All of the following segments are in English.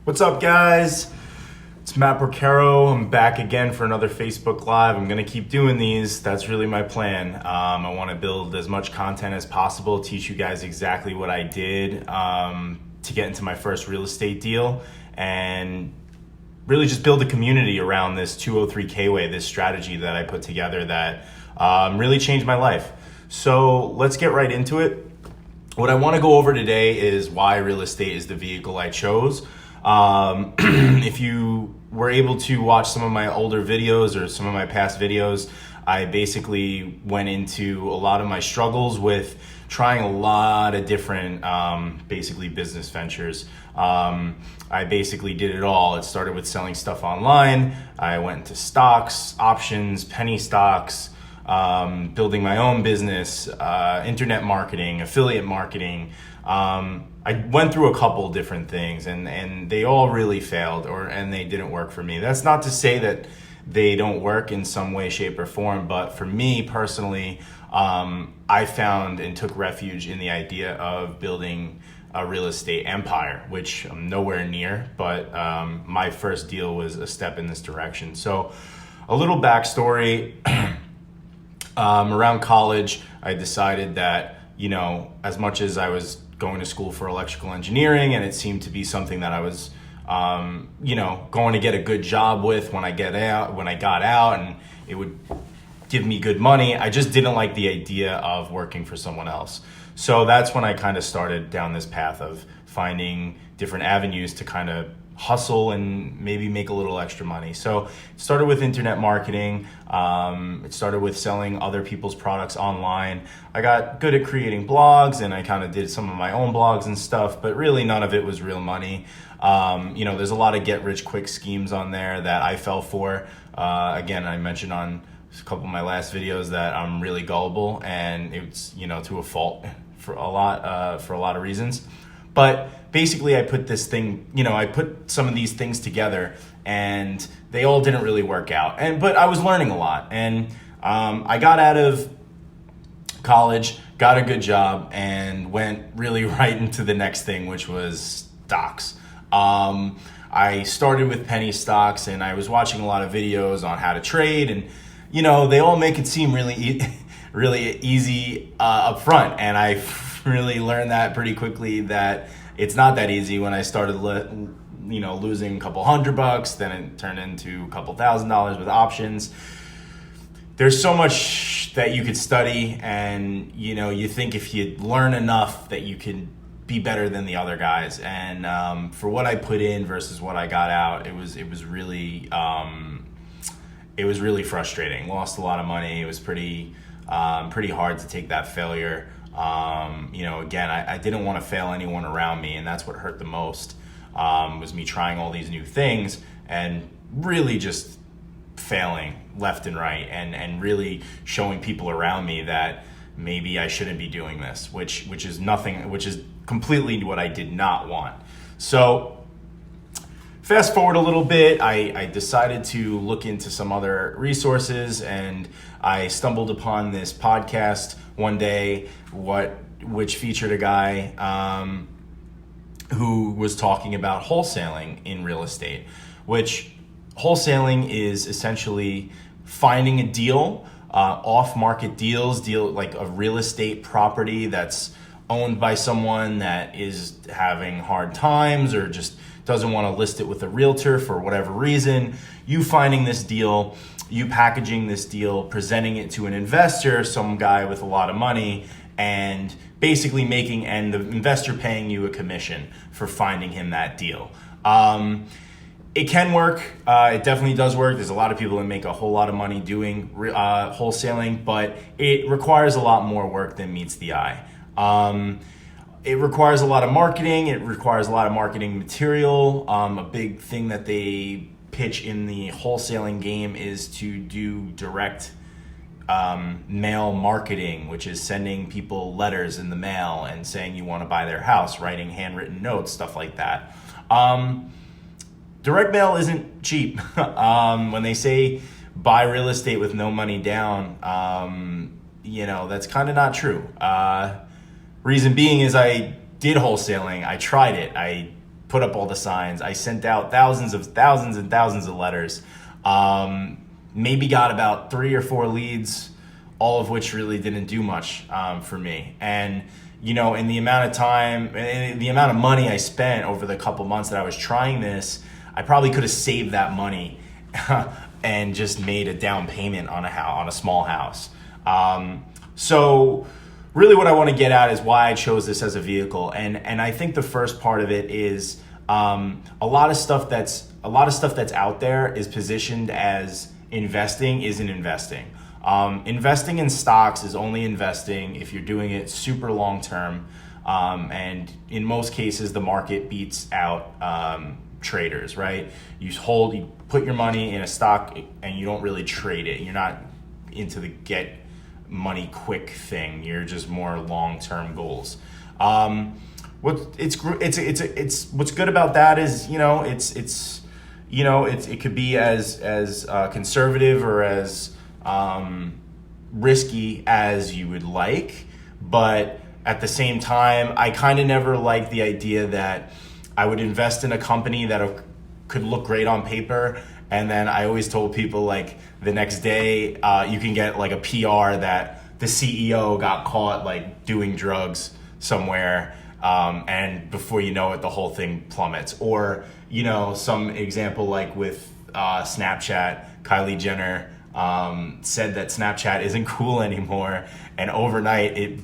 What's up, guys? It's Matt Porcaro. I'm back again for another Facebook Live. I'm going to keep doing these. That's really my plan. I want to build as much content as possible, teach you guys exactly what I did to get into my first real estate deal, and really just build a community around this 203K way, this strategy that I put together that really changed my life. So let's get right into it. What I want to go over today is why real estate is the vehicle I chose. If you were able to watch some of my older videos or some of my past videos, I basically went into a lot of my struggles with trying a lot of different basically business ventures. I basically did it all. It started with selling stuff online. I went into stocks, options, penny stocks, building my own business, internet marketing, affiliate marketing. I went through a couple different things and they all really failed and they didn't work for me. That's not to say that they don't work in some way, shape, or form, but for me personally, I found and took refuge in the idea of building a real estate empire, which I'm nowhere near, but my first deal was a step in this direction. So a little backstory. Around college, I decided that, as much as I was going to school for electrical engineering and it seemed to be something that I was, going to get a good job with when I got out and it would give me good money, I just didn't like the idea of working for someone else. So that's when I kind of started down this path of finding different avenues to kind of hustle and maybe make a little extra money. So it started with internet marketing. It started with selling other people's products online. I got good at creating blogs and I kind of did some of my own blogs and stuff, but really none of it was real money. There's a lot of get rich quick schemes on there that I fell for. Again, I mentioned on a couple of my last videos that I'm really gullible, and it's, to a fault for a lot of reasons. But basically I put I put some of these things together and they all didn't really work out. But I was learning a lot. And I got out of college, got a good job, and went really right into the next thing, which was stocks. I started with penny stocks and I was watching a lot of videos on how to trade, and they all make it seem really really easy up front, and I really learned that pretty quickly that it's not that easy. When I started losing a couple $100, then it turned into a couple $1,000 with options. There's so much that you could study, and you think if you learn enough that you can be better than the other guys. And for what I put in versus what I got out, it was really frustrating. Lost a lot of money. It was pretty hard to take that failure. Again, I didn't want to fail anyone around me, and that's what hurt the most, was me trying all these new things and really just failing left and right, and really showing people around me that maybe I shouldn't be doing this, which is completely what I did not want. So fast forward a little bit, I decided to look into some other resources, and I stumbled upon this podcast one day, which featured a guy who was talking about wholesaling in real estate, which wholesaling is essentially finding a deal, off-market deals, like a real estate property that's owned by someone that is having hard times or just doesn't want to list it with a realtor for whatever reason. You finding this deal, you packaging this deal, presenting it to an investor, some guy with a lot of money, and basically and the investor paying you a commission for finding him that deal. It can work. It definitely does work. There's a lot of people that make a whole lot of money doing wholesaling, but it requires a lot more work than meets the eye. It requires a lot of marketing. It requires a lot of marketing material. A big thing that they pitch in the wholesaling game is to do direct mail marketing, which is sending people letters in the mail and saying you want to buy their house, writing handwritten notes, stuff like that. Direct mail isn't cheap. When they say buy real estate with no money down, that's kind of not true. Reason being is I did wholesaling. I tried it. I put up all the signs. I sent out thousands and thousands of letters. Maybe got about 3 or 4 leads, all of which really didn't do much for me. And in the amount of time, the amount of money I spent over the couple months that I was trying this, I probably could have saved that money and just made a down payment on a small house. So really what I want to get at is why I chose this as a vehicle. And I think the first part of it is a lot of stuff that's out there is positioned as investing isn't investing. Investing in stocks is only investing if you're doing it super long term. And in most cases, the market beats out traders, right? You put your money in a stock and you don't really trade it. You're not into the get money quick thing. You're just more long-term goals. What's good about that is, it could be as conservative or as risky as you would like, but at the same time, I kind of never liked the idea that I would invest in a company that could look great on paper, and then I always told people like the next day you can get like a PR that the CEO got caught like doing drugs somewhere, and before you know it, the whole thing plummets. Or some example like with Snapchat, Kylie Jenner said that Snapchat isn't cool anymore, and overnight it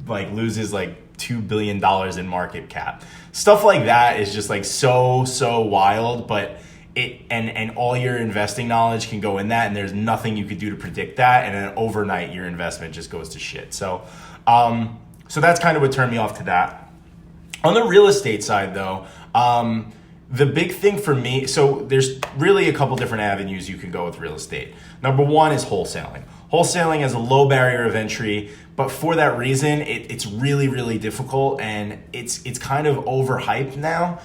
like loses like $2 billion in market cap. Stuff like that is just like so wild, but and all your investing knowledge can go in that, and there's nothing you could do to predict that, and then overnight your investment just goes to shit. So that's kind of what turned me off to that. On the real estate side though, the big thing for me, so there's really a couple different avenues you can go with real estate. Number one is wholesaling. Wholesaling has a low barrier of entry, but for that reason, it's really, really difficult, and it's kind of overhyped now.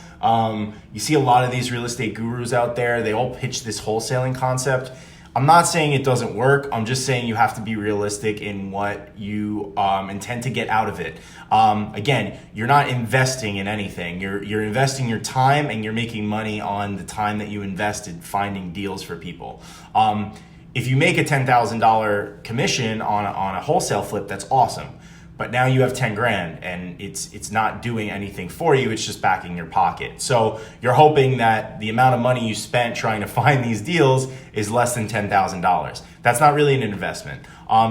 You see a lot of these real estate gurus out there, they all pitch this wholesaling concept. I'm not saying it doesn't work. I'm just saying you have to be realistic in what you intend to get out of it. Again, you're not investing in anything. You're investing your time, and you're making money on the time that you invested finding deals for people. If you make a $10,000 commission on a wholesale flip, that's awesome. But now you have 10 grand and it's not doing anything for you. It's just backing your pocket. So you're hoping that the amount of money you spent trying to find these deals is less than $10,000. That's not really an investment.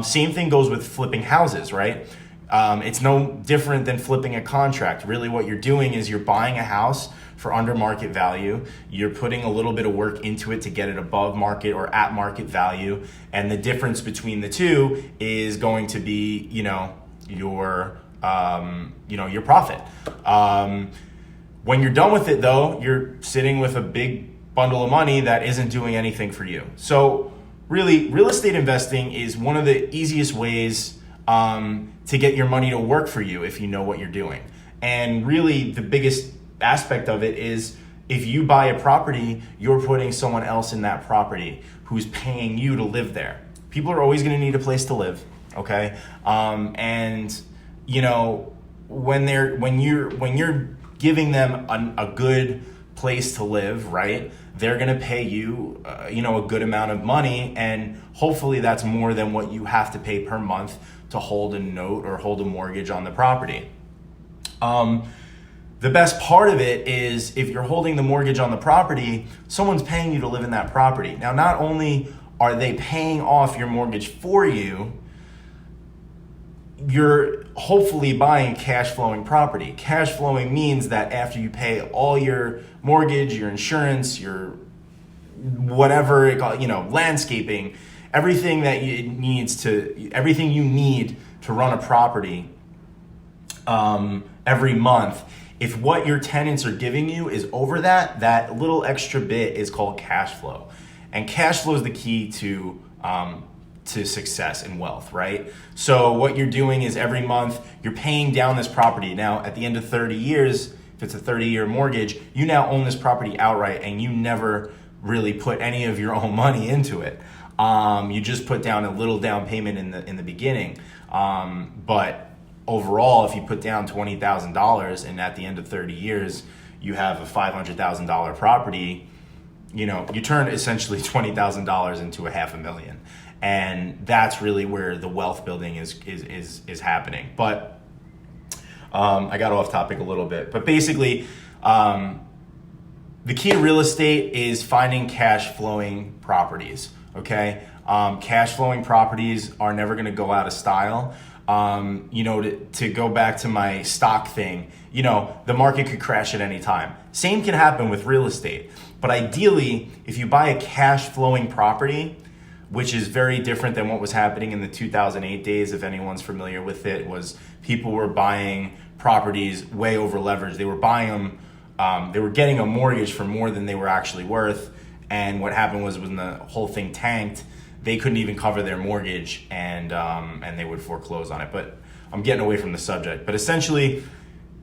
Same thing goes with flipping houses, right? It's no different than flipping a contract. Really what you're doing is you're buying a house for under market value. You're putting a little bit of work into it to get it above market or at market value. And the difference between the two is going to be, your profit. When you're done with it though, you're sitting with a big bundle of money that isn't doing anything for you. So really, real estate investing is one of the easiest ways to get your money to work for you if you know what you're doing. And really the biggest aspect of it is if you buy a property, you're putting someone else in that property who's paying you to live there. People are always going to need a place to live, okay? And when you're giving them a good place to live, right? They're going to pay you, a good amount of money, and hopefully that's more than what you have to pay per month to hold a note or hold a mortgage on the property. The best part of it is if you're holding the mortgage on the property, someone's paying you to live in that property. Now, not only are they paying off your mortgage for you, you're hopefully buying cash flowing property. Cash flowing means that after you pay all your mortgage, your insurance, your whatever, landscaping, everything you need to run a property every month, if what your tenants are giving you is over that little extra bit is called cash flow. And cash flow is the key to success and wealth, right? So what you're doing is every month you're paying down this property. Now, at the end of 30 years, if it's a 30-year mortgage, you now own this property outright, and you never really put any of your own money into it. You just put down a little down payment in the beginning. But overall, if you put down $20,000 and at the end of 30 years, you have a $500,000 property, you know, you turn essentially $20,000 into a $500,000. And that's really where the wealth building is happening. But I got off topic a little bit. But basically, the key to real estate is finding cash flowing properties. Okay, cash flowing properties are never going to go out of style. You know, to go back to my stock thing, you know, the market could crash at any time. Same can happen with real estate. But ideally, if you buy a cash flowing property, which is very different than what was happening in the 2008 days, if anyone's familiar with it, was people were buying properties way over leveraged. They were buying them, they were getting a mortgage for more than they were actually worth. And what happened was when the whole thing tanked, they couldn't even cover their mortgage, and they would foreclose on it. But I'm getting away from the subject. But essentially,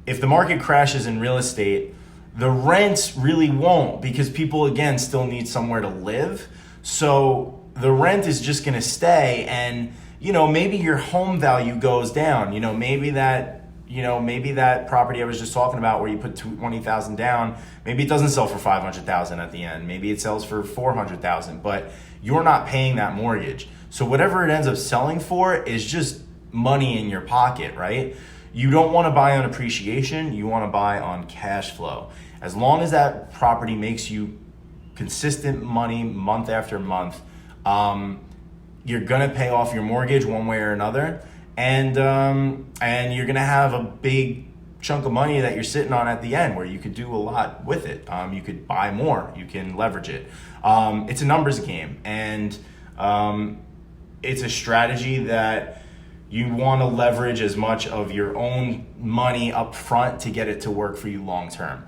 if the market crashes in real estate, the rents really won't, because people, again, still need somewhere to live. So the rent is just going to stay, and, you know, maybe your home value goes down. You know, maybe that property I was just talking about where you put $20,000 down, maybe it doesn't sell for $500,000 at the end. Maybe it sells for $400,000, but you're not paying that mortgage. So whatever it ends up selling for is just money in your pocket, right? You don't want to buy on appreciation. You want to buy on cash flow. As long as that property makes you consistent money month after month, you're going to pay off your mortgage one way or another. And you're going to have a big chunk of money that you're sitting on at the end where you could do a lot with it. You could buy more. You can leverage it. It's a numbers game. And it's a strategy that you want to leverage as much of your own money up front to get it to work for you long term.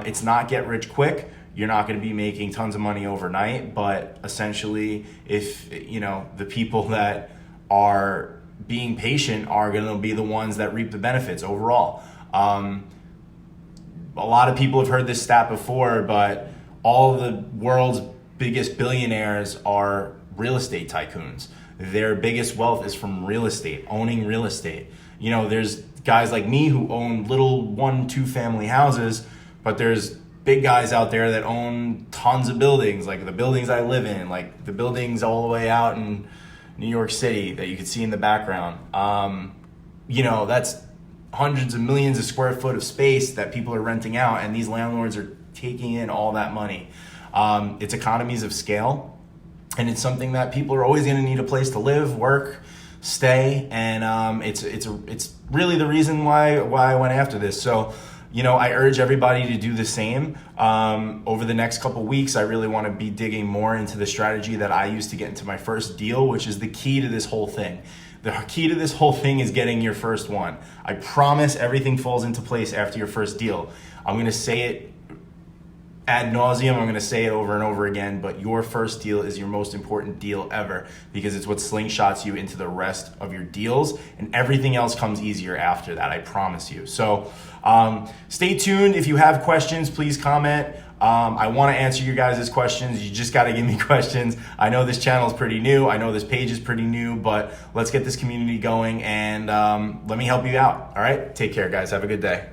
It's not get rich quick. You're not going to be making tons of money overnight. But essentially, if, you know, the people that are being patient are going to be the ones that reap the benefits overall. A lot of people have heard this stat before, but all of the world's biggest billionaires are real estate tycoons. Their biggest wealth is from real estate, owning real estate. You know, there's guys like me who own little 1-2 family houses, but there's big guys out there that own tons of buildings, like the buildings I live in, like the buildings all the way out in New York City that you can see in the background. You know, that's hundreds of millions of square foot of space that people are renting out, and these landlords are taking in all that money. It's economies of scale, and it's something that people are always going to need a place to live, work, stay, and it's really the reason why I went after this. So, you know, I urge everybody to do the same. Over the next couple weeks, I really want to be digging more into the strategy that I used to get into my first deal, which is the key to this whole thing. The key to this whole thing is getting your first one. I promise everything falls into place after your first deal. I'm going to say it ad nauseum. I'm going to say it over and over again, but your first deal is your most important deal ever, because it's what slingshots you into the rest of your deals, and everything else comes easier after that. I promise you. So stay tuned. If you have questions, please comment. I want to answer your guys' questions. You just got to give me questions. I know this channel is pretty new. I know this page is pretty new, but let's get this community going, and let me help you out. All right. Take care, guys. Have a good day.